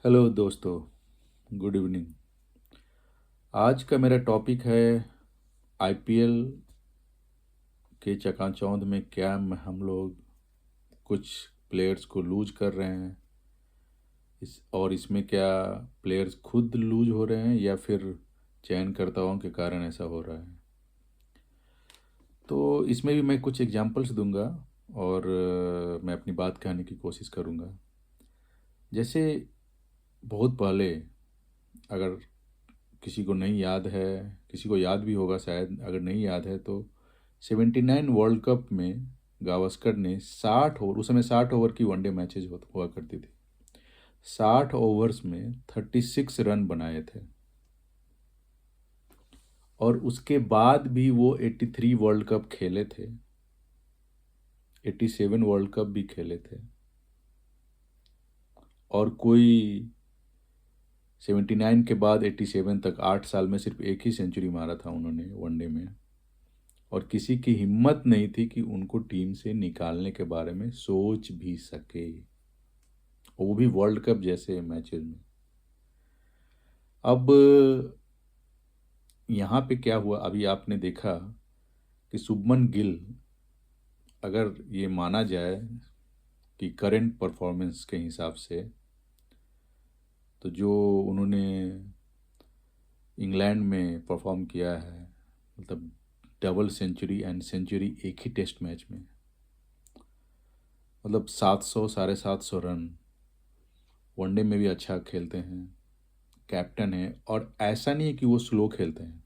Hello दोस्तों, good evening. आज का मेरा टॉपिक है आईपीएल के चकाचौंध में क्या हम लोग कुछ प्लेयर्स को लूज कर रहे हैं और इसमें क्या प्लेयर्स खुद लूज हो रहे हैं या फिर चयनकर्ताओं के कारण ऐसा हो रहा है। तो इसमें भी मैं कुछ एग्जांपल्स दूंगा और मैं अपनी बात कहने की कोशिश करूंगा। जैसे बहुत पहले, अगर किसी को नहीं याद है, किसी को याद भी होगा शायद, अगर नहीं याद है तो 79 वर्ल्ड कप में गावस्कर ने 60 ओवर, उस समय 60 ओवर की वनडे मैचेज हुआ करती थी, 60 ओवर्स में 36 रन बनाए थे। और उसके बाद भी वो 83 वर्ल्ड कप खेले थे, 87 वर्ल्ड कप भी खेले थे। और कोई 79 के बाद 87 तक 8 साल में सिर्फ एक ही सेंचुरी मारा था उन्होंने वनडे में। और किसी की हिम्मत नहीं थी कि उनको टीम से निकालने के बारे में सोच भी सके, वो भी वर्ल्ड कप जैसे मैचेस में। अब यहाँ पे क्या हुआ, अभी आपने देखा कि शुभमन गिल, अगर ये माना जाए कि करंट परफॉर्मेंस के हिसाब से, तो जो उन्होंने इंग्लैंड में परफॉर्म किया है, मतलब डबल सेंचुरी एंड सेंचुरी एक ही टेस्ट मैच में, मतलब 700 750 रन, वनडे में भी अच्छा खेलते हैं, कैप्टन है। और ऐसा नहीं है कि वो स्लो खेलते हैं,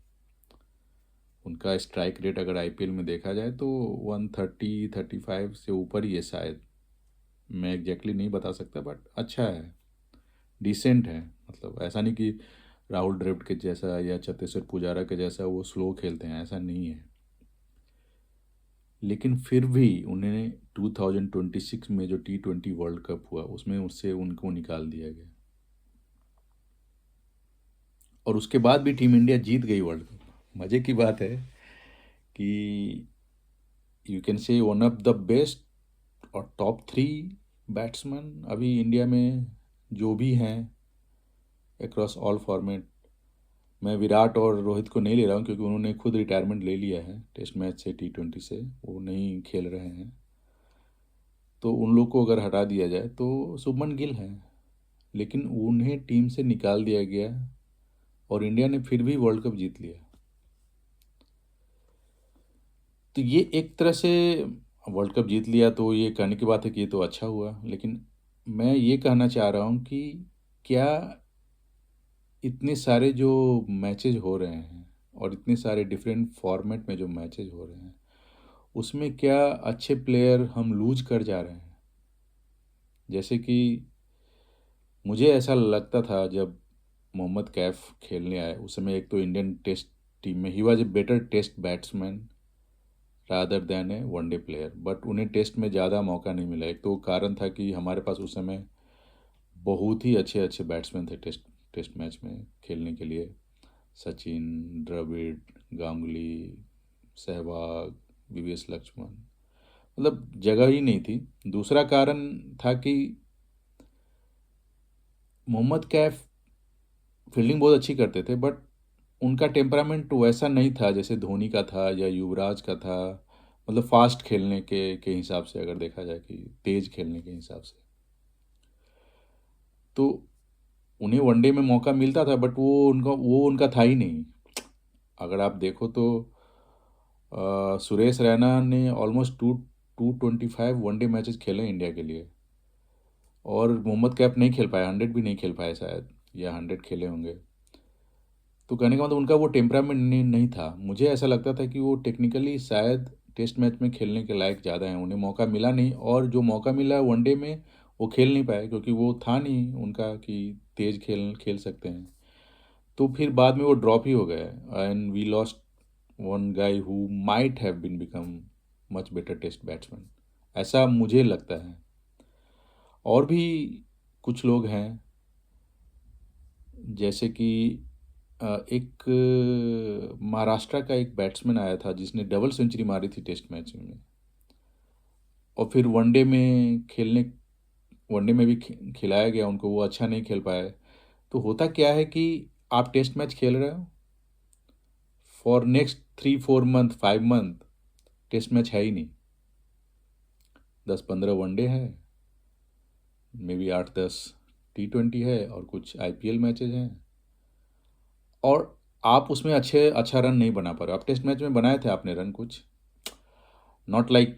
उनका स्ट्राइक रेट अगर आईपीएल में देखा जाए तो 130-135 से ऊपर ही है शायद, मैं एग्जैक्टली नहीं बता सकता, बट अच्छा है, डिसेंट है। मतलब ऐसा नहीं कि राहुल द्रविड़ के जैसा या चतेश्वर पुजारा के जैसा वो स्लो खेलते हैं, ऐसा नहीं है। लेकिन फिर भी उन्हें 2026 में जो T20 वर्ल्ड कप हुआ उसमें उससे उनको निकाल दिया गया, और उसके बाद भी टीम इंडिया जीत गई वर्ल्ड कप। मज़े की बात है कि you can say one of the best और टॉप 3 बैट्समैन अभी इंडिया में जो भी हैं अक्रॉस ऑल फॉर्मेट। मैं विराट और रोहित को नहीं ले रहा हूँ क्योंकि उन्होंने खुद रिटायरमेंट ले लिया है टेस्ट मैच से, T20 से वो नहीं खेल रहे हैं। तो उन लोग को अगर हटा दिया जाए तो शुभमन गिल है, लेकिन उन्हें टीम से निकाल दिया गया और इंडिया ने फिर भी वर्ल्ड कप जीत लिया। तो ये एक तरह से वर्ल्ड कप जीत लिया तो ये कहने की बात है कि ये तो अच्छा हुआ, लेकिन मैं ये कहना चाह रहा हूँ कि क्या इतने सारे जो मैचेज हो रहे हैं और इतने सारे डिफरेंट फॉर्मेट में जो मैचेज हो रहे हैं, उसमें क्या अच्छे प्लेयर हम लूज कर जा रहे हैं। जैसे कि मुझे ऐसा लगता था जब मोहम्मद कैफ खेलने आए उस समय, एक तो इंडियन टेस्ट टीम में ही was a better test batsman rather than a one day player, but उन्हें टेस्ट में ज़्यादा मौका नहीं मिला। एक तो कारण था कि हमारे पास उस समय बहुत ही अच्छे अच्छे बैट्समैन थे टेस्ट टेस्ट मैच में खेलने के लिए, सचिन, द्रविड़, गांगुली, सहवाग, वीवीएस लक्ष्मण, मतलब जगह ही नहीं थी। दूसरा कारण था कि मोहम्मद कैफ फील्डिंग बहुत अच्छी करते थे, बट उनका टेम्परामेंट वैसा नहीं था जैसे धोनी का था या युवराज का था, मतलब फास्ट खेलने के हिसाब से, अगर देखा जाए कि तेज खेलने के हिसाब से। तो उन्हें वनडे में मौका मिलता था बट वो उनका था ही नहीं। अगर आप देखो तो सुरेश रैना ने ऑलमोस्ट 225 वनडे मैचेस खेले इंडिया के लिए, और मोहम्मद कैफ नहीं खेल पाया, 100 भी नहीं खेल पाए शायद, या 100 खेले होंगे। तो कहने का मतलब उनका वो टेम्परामेंट नहीं था। मुझे ऐसा लगता था कि वो टेक्निकली शायद टेस्ट मैच में खेलने के लायक ज़्यादा हैं, उन्हें मौका मिला नहीं, और जो मौका मिला वनडे में वो खेल नहीं पाए क्योंकि वो था नहीं उनका कि तेज खेल खेल सकते हैं। तो फिर बाद में वो ड्रॉप ही हो गए and we lost one guy who might have been become much better test batsman, ऐसा मुझे लगता है। और भी कुछ लोग हैं, जैसे कि एक महाराष्ट्र का एक बैट्समैन आया था जिसने डबल सेंचुरी मारी थी टेस्ट मैच में, और फिर वनडे में खेलने वनडे में भी खिलाया गया उनको, वो अच्छा नहीं खेल पाए। तो होता क्या है कि आप टेस्ट मैच खेल रहे हो, for next 3-4 month 5 month test match है ही नहीं। 10-15 वनडे है, मे बी 8-10 T20 है और कुछ IPL मैचेज हैं, और आप उसमें अच्छा रन नहीं बना पा रहे हो। आप टेस्ट मैच में बनाए थे आपने रन कुछ, not like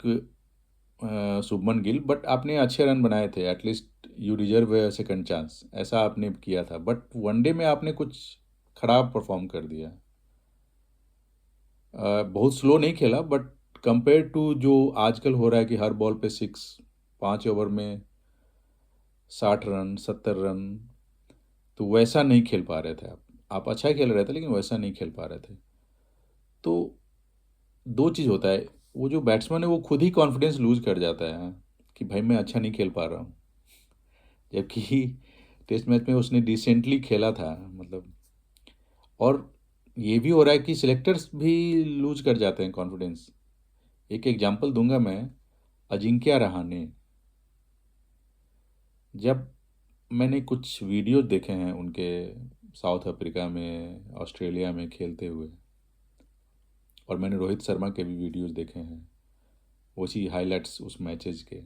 Shubman Gill, but आपने अच्छे रन बनाए थे, at least you deserve A second chance, ऐसा आपने किया था। बट वनडे में आपने कुछ खराब परफॉर्म कर दिया। बहुत स्लो नहीं खेला, बट कंपेयर टू जो आजकल हो रहा है कि हर बॉल पे 6, 5 ओवर में 60 रन 70 रन, तो वैसा नहीं खेल पा रहे थे आप अच्छा खेल रहे थे लेकिन वैसा नहीं खेल पा रहे थे। तो दो चीज़ होता है, वो जो बैट्समैन है वो खुद ही कॉन्फिडेंस लूज कर जाता है कि भाई मैं अच्छा नहीं खेल पा रहा हूँ, जबकि टेस्ट मैच में उसने डिसेंटली खेला था, मतलब। और ये भी हो रहा है कि सिलेक्टर्स भी लूज कर जाते हैं कॉन्फिडेंस। एक एग्जांपल दूंगा मैं, अजिंक्य रहाणे। जब मैंने कुछ वीडियो देखे हैं उनके साउथ अफ्रीका में, ऑस्ट्रेलिया में खेलते हुए, और मैंने रोहित शर्मा के भी वीडियोस देखे हैं, उसी हाइलाइट्स उस मैचेस के।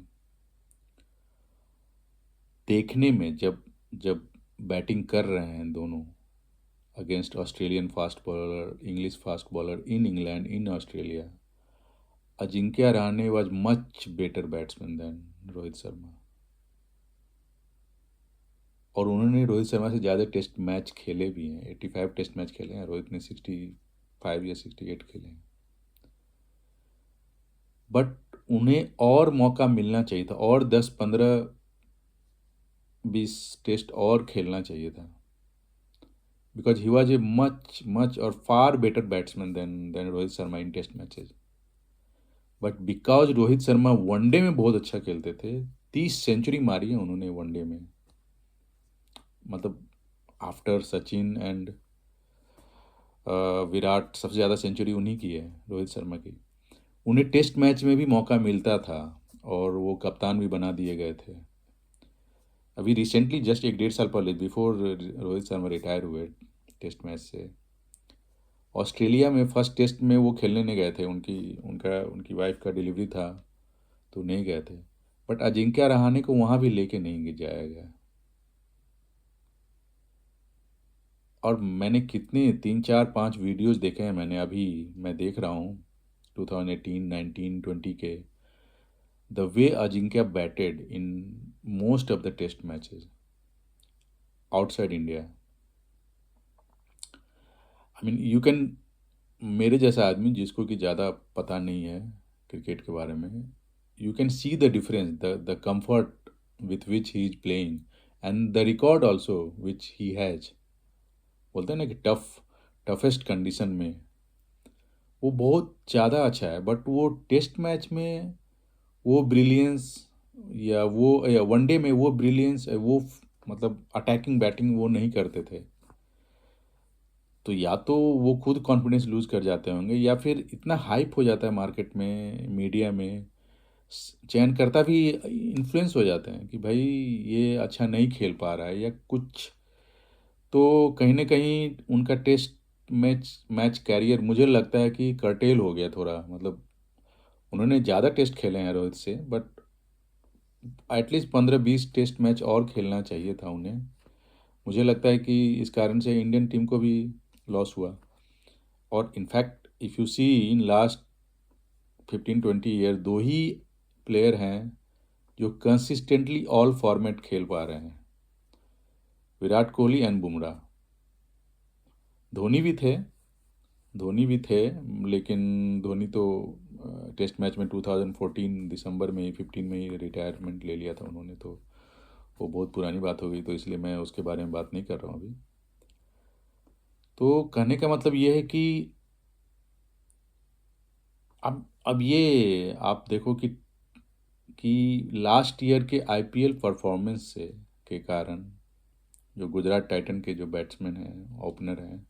देखने में जब जब बैटिंग कर रहे हैं दोनों against Australian fast bowler, English fast bowler in England, in Australia, Ajinkya Rahane was much better batsman than Rohit Sharma. और उन्होंने रोहित शर्मा से ज़्यादा टेस्ट मैच खेले भी हैं, 85 टेस्ट मैच खेले हैं, रोहित ने 65 या 68 खेले हैं। बट उन्हें और मौका मिलना चाहिए था, और 10-15-20 टेस्ट और खेलना चाहिए था, because he was a much much और far better batsman than Rohit Sharma in test matches. But because Rohit Sharma one day में बहुत अच्छा खेलते थे, 30 सेंचुरी मारी है उन्होंने वनडे में, मतलब आफ्टर सचिन एंड विराट सबसे ज़्यादा सेंचुरी उन्हीं की है, रोहित शर्मा की। उन्हें टेस्ट मैच में भी मौका मिलता था, और वो कप्तान भी बना दिए गए थे। अभी रिसेंटली जस्ट 1-1.5 साल पहले, बिफोर रोहित शर्मा रिटायर हुए टेस्ट मैच से, ऑस्ट्रेलिया में फर्स्ट टेस्ट में वो खेलने नहीं गए थे, उनकी वाइफ का डिलीवरी था तो नहीं गए थे। बट अजिंक्य रहाणे को वहाँ भी लेके नहीं जाया गया। और मैंने कितने 3-4-5 वीडियोस देखे हैं मैंने, अभी मैं देख रहा हूँ 2018, 19, 20 के, the way Ajinkya batted in most of the test matches outside India. I mean you can, मेरे जैसा आदमी जिसको कि ज़्यादा पता नहीं है क्रिकेट के बारे में, you can see the difference, the comfort with which he is playing, and the record also which he has. बोलते हैं ना कि टफेस्ट कंडीशन में वो बहुत ज़्यादा अच्छा है, बट वो टेस्ट मैच में वो ब्रिलियंस, या वनडे में वो ब्रिलियंस, वो मतलब अटैकिंग बैटिंग वो नहीं करते थे। तो या तो वो खुद कॉन्फिडेंस लूज कर जाते होंगे, या फिर इतना हाइप हो जाता है मार्केट में, मीडिया में, चयनकर्ता भी इन्फ्लुएंस हो जाते हैं कि भाई ये अच्छा नहीं खेल पा रहा है या कुछ। तो कहीं ना कहीं उनका टेस्ट मैच मैच कैरियर मुझे लगता है कि कर्टेल हो गया थोड़ा, मतलब उन्होंने ज़्यादा टेस्ट खेले हैं रोहित से, बट एटलीस्ट 15-20 टेस्ट मैच और खेलना चाहिए था उन्हें। मुझे लगता है कि इस कारण से इंडियन टीम को भी लॉस हुआ। और in fact if you see in last 15-20 year, दो ही प्लेयर हैं जो कंसिस्टेंटली ऑल फॉर्मेट खेल पा रहे हैं, विराट कोहली एंड बुमराह। धोनी भी थे, धोनी भी थे, लेकिन धोनी तो टेस्ट मैच में 2014 दिसंबर में ही, 15 में ही रिटायरमेंट ले लिया था उन्होंने, तो वो बहुत पुरानी बात हो गई, तो इसलिए मैं उसके बारे में बात नहीं कर रहा हूँ अभी। तो कहने का मतलब ये है कि अब ये आप देखो कि लास्ट ईयर के IPL परफॉर्मेंस से के कारण जो गुजरात टाइटन के जो बैट्समैन हैं, ओपनर हैं,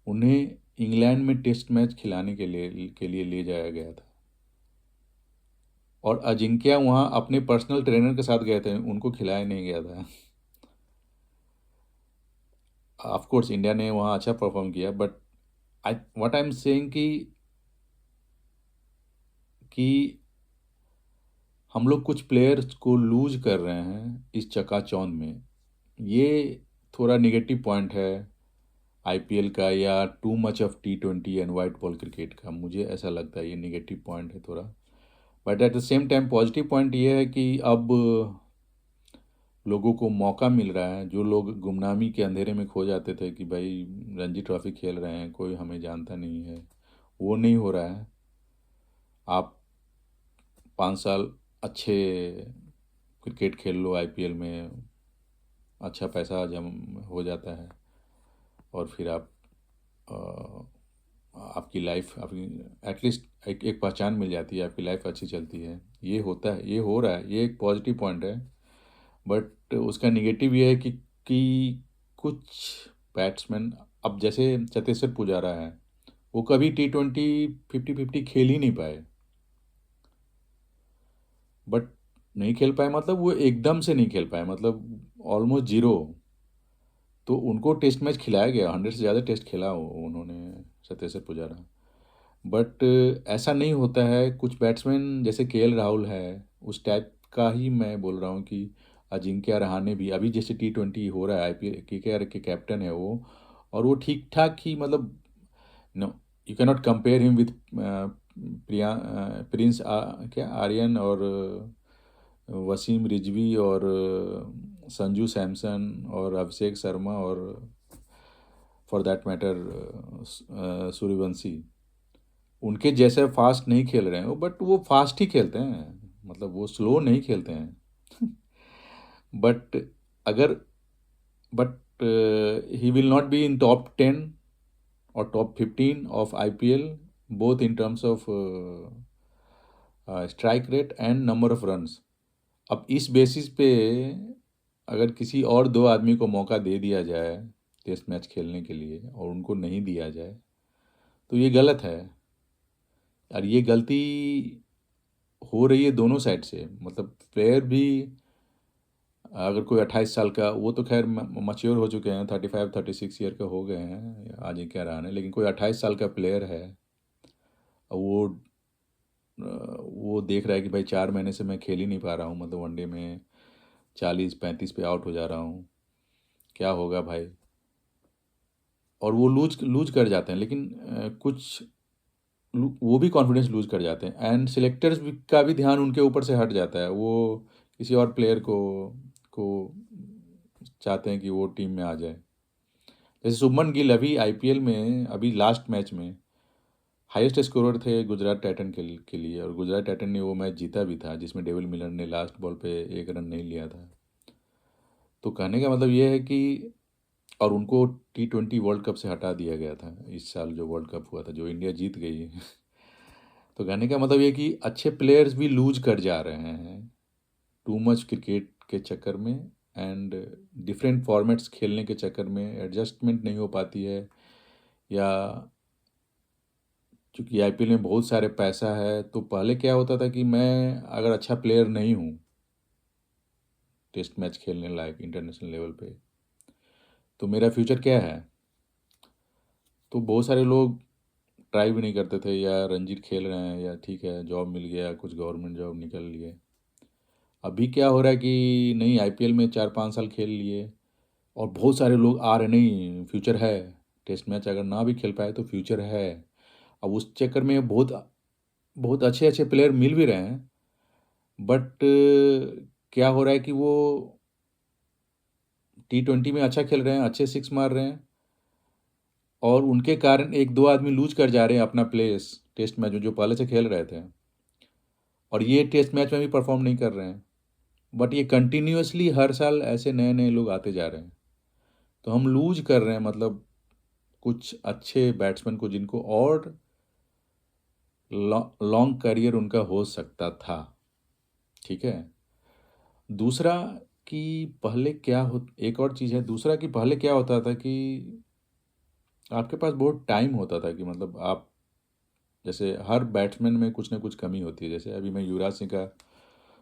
उन्हें इंग्लैंड में टेस्ट मैच खिलाने के लिए ले जाया गया था। और अजिंक्य वहाँ अपने पर्सनल ट्रेनर के साथ गए थे, उनको खिलाया नहीं गया था। ऑफ कोर्स इंडिया ने वहाँ अच्छा परफॉर्म किया, but I what I am saying कि हम लोग कुछ प्लेयर्स को लूज कर रहे हैं इस चकाचौंध में। ये थोड़ा निगेटिव पॉइंट है आईपीएल का, या too much of T20 and white ball cricket का। मुझे ऐसा लगता है ये निगेटिव पॉइंट है थोड़ा। But at the same time positive point ये है कि अब लोगों को मौका मिल रहा है। जो लोग गुमनामी के अंधेरे में खो जाते थे कि भाई रणजी ट्रॉफी खेल रहे हैं, कोई हमें जानता नहीं है, वो नहीं हो रहा है। आप 5 साल अच्छे क्रिकेट खेल लो आईपीएल में, अच्छा पैसा जम हो जाता है, और फिर आप आपकी लाइफ, आपकी एटलीस्ट एक पहचान मिल जाती है, आपकी लाइफ अच्छी चलती है। ये होता है, ये हो रहा है, ये एक पॉजिटिव पॉइंट है। बट उसका निगेटिव ये है कि कुछ बैट्समैन, अब जैसे चतेश्वर पुजारा है, वो कभी टी20 50-50 खेल ही नहीं पाए। बट नहीं खेल पाए मतलब वो एकदम से नहीं खेल पाए, मतलब ऑलमोस्ट जीरो। तो उनको टेस्ट मैच खिलाया गया, 100 से ज़्यादा टेस्ट खेला उन्होंने, चतेश्वर पुजारा। बट ऐसा नहीं होता है। कुछ बैट्समैन जैसे केएल राहुल है, उस टाइप का ही मैं बोल रहा हूँ कि अजिंक्य रहाणे भी अभी जैसे टी20 हो रहा है, आईपीएल केकेआर के कैप्टन है वो, और वो ठीक ठाक ही, मतलब no, you can not compare him with prince क्या आर्यन, और वसीम रिजवी, और संजू सैमसन, और अभिषेक शर्मा, और फॉर दैट मैटर सूर्यवंशी। उनके जैसे फास्ट नहीं खेल रहे हैं वो, बट वो फास्ट ही खेलते हैं, मतलब वो स्लो नहीं खेलते हैं। बट अगर but he will not be in top 10 और top 15 of IPL, both in terms of strike rate and number of runs. अब इस बेसिस पे अगर किसी और दो आदमी को मौका दे दिया जाए टेस्ट मैच खेलने के लिए और उनको नहीं दिया जाए, तो ये गलत है। और ये गलती हो रही है दोनों साइड से, मतलब प्लेयर भी। अगर कोई 28 साल का, वो तो खैर मच्योर हो चुके हैं, 35-36 ईयर के हो गए हैं आज, क्या रहा, लेकिन कोई 28 साल का प्लेयर है, वो देख रहा है कि भाई 4 महीने से मैं खेल ही नहीं पा रहा हूँ, मतलब वनडे में 40-35 पे आउट हो जा रहा हूँ, क्या होगा भाई। और वो लूज लूज कर जाते हैं, लेकिन कुछ वो भी कॉन्फिडेंस लूज कर जाते हैं, एंड सिलेक्टर्स का भी ध्यान उनके ऊपर से हट जाता है। वो किसी और प्लेयर को चाहते हैं कि वो टीम में आ जाए। जैसे शुभमन गिल अभी आईपीएल में, अभी लास्ट मैच में हाईएस्ट स्कोरर थे गुजरात टाइटन के लिए, और गुजरात टाइटन ने वो मैच जीता भी था, जिसमें डेविल मिलर ने लास्ट बॉल पे 1 रन नहीं लिया था। तो कहने का मतलब ये है कि, और उनको टी20 वर्ल्ड कप से हटा दिया गया था इस साल, जो वर्ल्ड कप हुआ था, जो इंडिया जीत गई। तो कहने का मतलब ये कि अच्छे प्लेयर्स भी लूज कर जा रहे हैं टू मच क्रिकेट के चक्कर में, एंड डिफरेंट फॉर्मेट्स खेलने के चक्कर में एडजस्टमेंट नहीं हो पाती है। या चूँकि आईपीएल में बहुत सारे पैसा है, तो पहले क्या होता था कि मैं अगर अच्छा प्लेयर नहीं हूँ टेस्ट मैच खेलने लायक इंटरनेशनल लेवल पे, तो मेरा फ्यूचर क्या है। तो बहुत सारे लोग ट्राई भी नहीं करते थे, या रणजी खेल रहे हैं, या ठीक है जॉब मिल गया, कुछ गवर्नमेंट जॉब निकल लिए। अभी क्या हो रहा है कि नहीं, आईपीएल में 4-5 साल खेल लिए, और बहुत सारे लोग आ रहे, नहीं फ्यूचर है, टेस्ट मैच अगर ना भी खेल पाए तो फ्यूचर है। अब उस चक्कर में बहुत बहुत अच्छे अच्छे प्लेयर मिल भी रहे हैं, बट क्या हो रहा है कि वो टी20 में अच्छा खेल रहे हैं, अच्छे सिक्स मार रहे हैं, और उनके कारण एक दो आदमी लूज कर जा रहे हैं अपना प्लेस टेस्ट मैच में, जो पहले से खेल रहे थे, और ये टेस्ट मैच में भी परफॉर्म नहीं कर रहे हैं। बट ये कंटिन्यूअसली हर साल ऐसे नए नए लोग आते जा रहे हैं, तो हम लूज कर रहे हैं, मतलब कुछ अच्छे बैट्समैन को, जिनको और लॉन्ग करियर उनका हो सकता था। ठीक है। दूसरा कि पहले क्या हो, एक और चीज़ है, दूसरा कि पहले क्या होता था कि आपके पास बहुत टाइम होता था, कि मतलब आप जैसे हर बैट्समैन में कुछ ना कुछ कमी होती है। जैसे अभी मैं युवराज सिंह का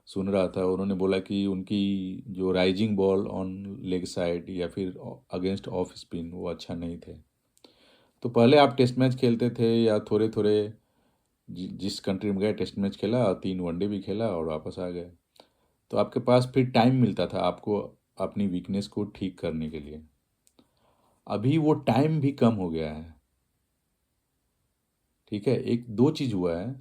सुन रहा था, उन्होंने बोला कि उनकी जो rising ball on leg side या फिर अगेंस्ट ऑफ स्पिन वो अच्छा नहीं थे। तो पहले आप टेस्ट मैच खेलते थे या थोड़े थोड़े जिस कंट्री में गए टेस्ट मैच खेला, 3 वनडे भी खेला और वापस आ गए, तो आपके पास फिर टाइम मिलता था आपको अपनी वीकनेस को ठीक करने के लिए। अभी वो टाइम भी कम हो गया है। ठीक है, एक दो चीज़ हुआ है।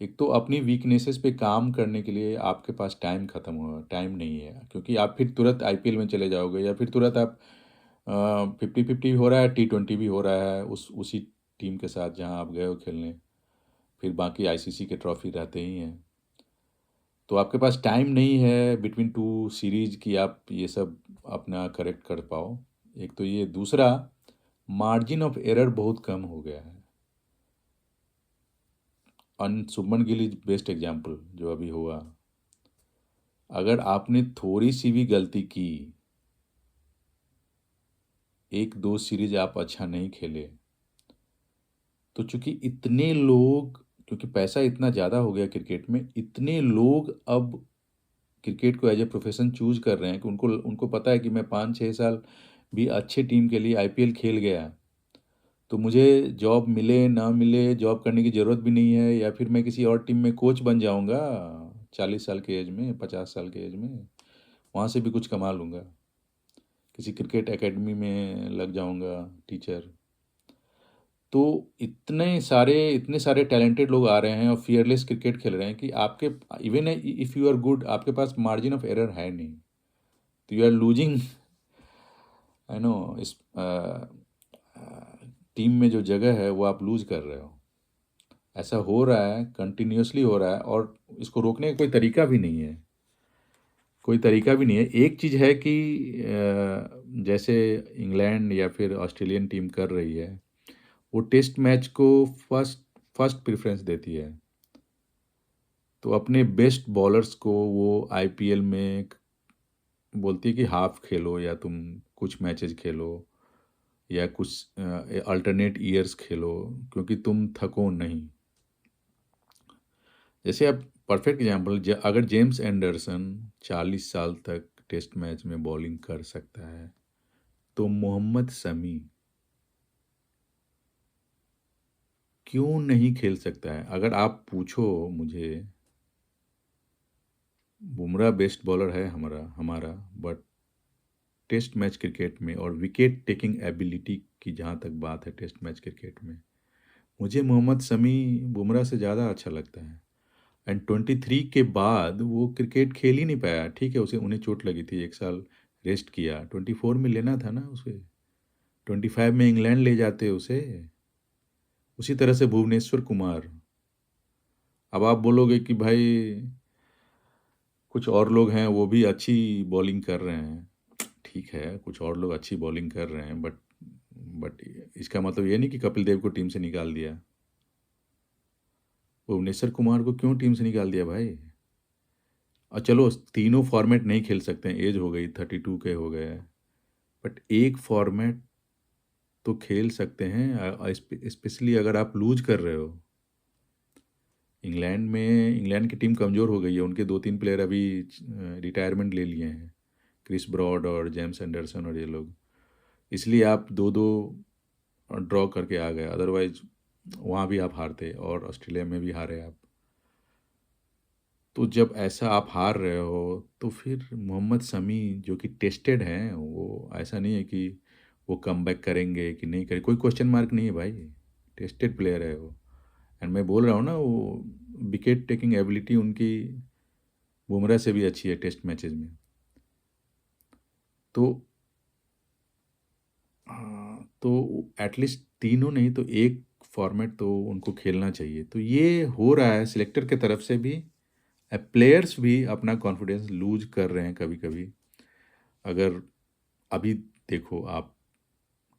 एक तो अपनी वीकनेसेस पे काम करने के लिए आपके पास टाइम ख़त्म हुआ, टाइम नहीं है, क्योंकि आप फिर तुरंत आईपीएल में चले जाओगे या फिर तुरंत आप 50-50 हो रहा है, T20 भी हो रहा है उसी टीम के साथ जहां आप गए हो खेलने। फिर बाकी आईसीसी के ट्रॉफी रहते ही हैं। तो आपके पास टाइम नहीं है बिटवीन टू सीरीज की आप ये सब अपना करेक्ट कर पाओ। एक तो ये, दूसरा मार्जिन ऑफ एरर बहुत कम हो गया है। Shubman Gill is best example जो अभी हुआ। अगर आपने थोड़ी सी भी गलती की, एक दो सीरीज आप अच्छा नहीं खेले, तो चूंकि इतने लोग, क्योंकि पैसा इतना ज़्यादा हो गया क्रिकेट में, इतने लोग अब क्रिकेट को एज ए प्रोफेशन चूज कर रहे हैं कि उनको उनको पता है कि मैं 5-6 साल भी अच्छे टीम के लिए आईपीएल खेल गया तो मुझे जॉब मिले ना मिले, जॉब करने की ज़रूरत भी नहीं है, या फिर मैं किसी और टीम में कोच बन जाऊंगा 40 साल के एज में, 50 साल के एज में, वहाँ से भी कुछ कमा लूँगा, किसी क्रिकेट एकेडमी में लग जाऊंगा टीचर। तो इतने सारे टैलेंटेड लोग आ रहे हैं और फियरलेस क्रिकेट खेल रहे हैं कि आपके, even if you are good, आपके पास मार्जिन ऑफ एरर है नहीं, तो you are losing. I know, इस टीम में जो जगह है वो आप लूज कर रहे हो। ऐसा हो रहा है, कंटिन्यूअसली हो रहा है, और इसको रोकने का कोई तरीका भी नहीं है। कोई तरीका भी नहीं है। एक चीज़ है कि जैसे इंग्लैंड या फिर ऑस्ट्रेलियन टीम कर रही है, वो टेस्ट मैच को फर्स्ट फर्स्ट प्रेफरेंस देती है। तो अपने बेस्ट बॉलर्स को वो आईपीएल में बोलती है कि हाफ खेलो, या तुम कुछ मैचेस खेलो, या कुछ अल्टरनेट ईयर्स खेलो, क्योंकि तुम थको नहीं। जैसे अब परफेक्ट एग्जांपल, अगर जेम्स एंडरसन 40 साल तक टेस्ट मैच में बॉलिंग कर सकता है, तो मोहम्मद शमी क्यों नहीं खेल सकता है? अगर आप पूछो मुझे, बुमराह बेस्ट बॉलर है हमारा हमारा बट टेस्ट मैच क्रिकेट में और विकेट टेकिंग एबिलिटी की जहाँ तक बात है टेस्ट मैच क्रिकेट में, मुझे मोहम्मद शमी बुमराह से ज़्यादा अच्छा लगता है। एंड 23 के बाद वो क्रिकेट खेल ही नहीं पाया। ठीक है, उसे उन्हें चोट लगी थी, 1 साल रेस्ट किया, 24 में लेना था ना उसे, 25 में इंग्लैंड ले जाते उसे। उसी तरह से भुवनेश्वर कुमार। अब आप बोलोगे कि भाई कुछ और लोग हैं वो भी अच्छी बॉलिंग कर रहे हैं। ठीक है, कुछ और लोग अच्छी बॉलिंग कर रहे हैं, बट इसका मतलब ये नहीं कि कपिल देव को टीम से निकाल दिया। भुवनेश्वर कुमार को क्यों टीम से निकाल दिया भाई? और चलो तीनों फॉर्मेट नहीं खेल सकते हैं, एज हो गई, 32 के हो गए, बट एक फॉर्मेट तो खेल सकते हैं, स्पेशली अगर आप लूज कर रहे हो। इंग्लैंड की टीम कमज़ोर हो गई है, उनके 2-3 प्लेयर अभी रिटायरमेंट ले लिए हैं, क्रिस ब्रॉड और जेम्स एंडरसन और ये लोग। इसलिए आप 2-2 ड्रॉ करके आ गए, अदरवाइज वहाँ भी आप हारते और ऑस्ट्रेलिया में भी हारे आप। तो जब ऐसा आप हार रहे हो, तो फिर मोहम्मद शमी जो कि टेस्टेड हैं, वो ऐसा नहीं है कि वो कमबैक करेंगे कि नहीं करें, कोई क्वेश्चन मार्क नहीं है भाई, टेस्टेड प्लेयर है वो। एंड मैं बोल रहा हूँ ना, वो विकेट टेकिंग एबिलिटी उनकी बुमराह से भी अच्छी है टेस्ट मैचेस में। तो तो एटलीस्ट तीनों नहीं तो एक फॉर्मेट तो उनको खेलना चाहिए। तो ये हो रहा है सिलेक्टर के तरफ से भी, प्लेयर्स भी अपना कॉन्फिडेंस लूज कर रहे हैं कभी कभी। अगर अभी देखो आप,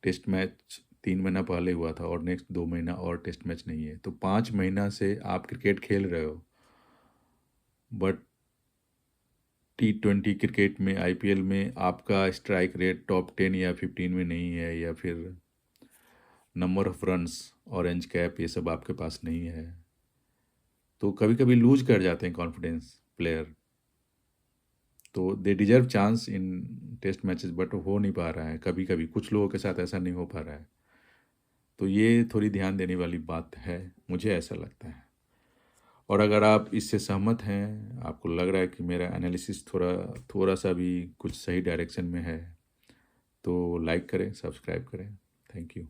टेस्ट मैच 3 महीना पहले हुआ था और नेक्स्ट 2 महीना और टेस्ट मैच नहीं है, तो 5 महीना से आप क्रिकेट खेल रहे हो, बट T20 क्रिकेट में, आईपीएल में आपका स्ट्राइक रेट टॉप 10 या 15 में नहीं है, या फिर number of runs, orange cap, ये सब आपके पास नहीं है, तो कभी-कभी लूज़ कर जाते हैं कॉन्फिडेंस प्लेयर। तो they deserve chance in test matches, but हो नहीं पा रहा है, कभी-कभी कुछ लोगों के साथ ऐसा नहीं हो पा रहा है। तो ये थोड़ी ध्यान देने वाली बात है, मुझे ऐसा लगता है। और अगर आप इससे सहमत हैं, आपको लग रहा है कि मेरा एनालिसिस थोड़ा-सा भी कुछ सही डायरेक्शन में है, तो लाइक करें, सब्सक्राइब करें। Thank you.